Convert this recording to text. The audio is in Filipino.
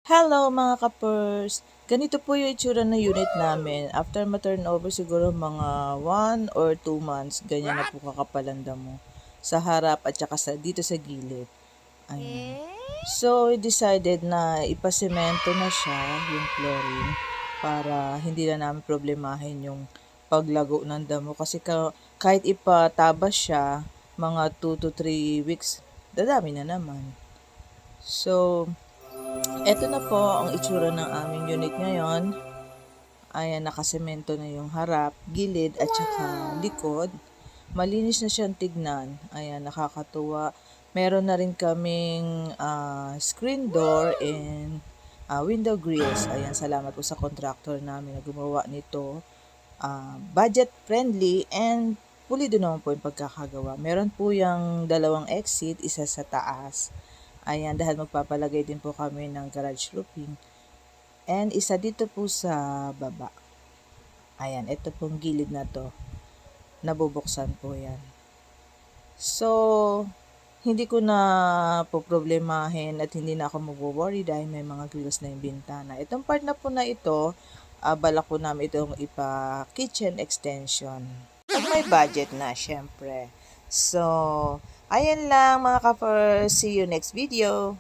Hello mga kapers! Ganito po yung itsura ng unit namin. After ma-turnover siguro mga 1 or 2 months, ganyan na po kakapal ang damo. Sa harap at saka dito sa gilid. Ayan. So, we decided na ipasemento na siya, yung flooring, para hindi na namin problemahin yung paglago ng damo. Kasi kahit ipatabas siya, mga 2 to 3 weeks, dadami na naman. So, eto na po ang itsura ng aming unit ngayon. Ayan, nakasemento na yung harap, gilid at saka likod. Malinis na siyang tignan. Ayan, nakakatuwa. Meron na rin kaming screen door and window grills. Ayan, salamat po sa contractor namin na gumawa nito. Budget friendly and pulido naman po yung pagkakagawa. Meron po yung dalawang exit, isa sa taas. Ayan, dahil magpapalagay din po kami ng garage roofing. And isa dito po sa baba. Ayan, ito pong gilid na to. Nabubuksan po yan. So, hindi ko na po problemahin at hindi na ako mag-worry dahil may mga grills na yung bintana. Itong part na po na ito, balak po namin itong ipa-kitchen extension. Pag may budget na, syempre. So, ayan lang mga ka-first. See you next video.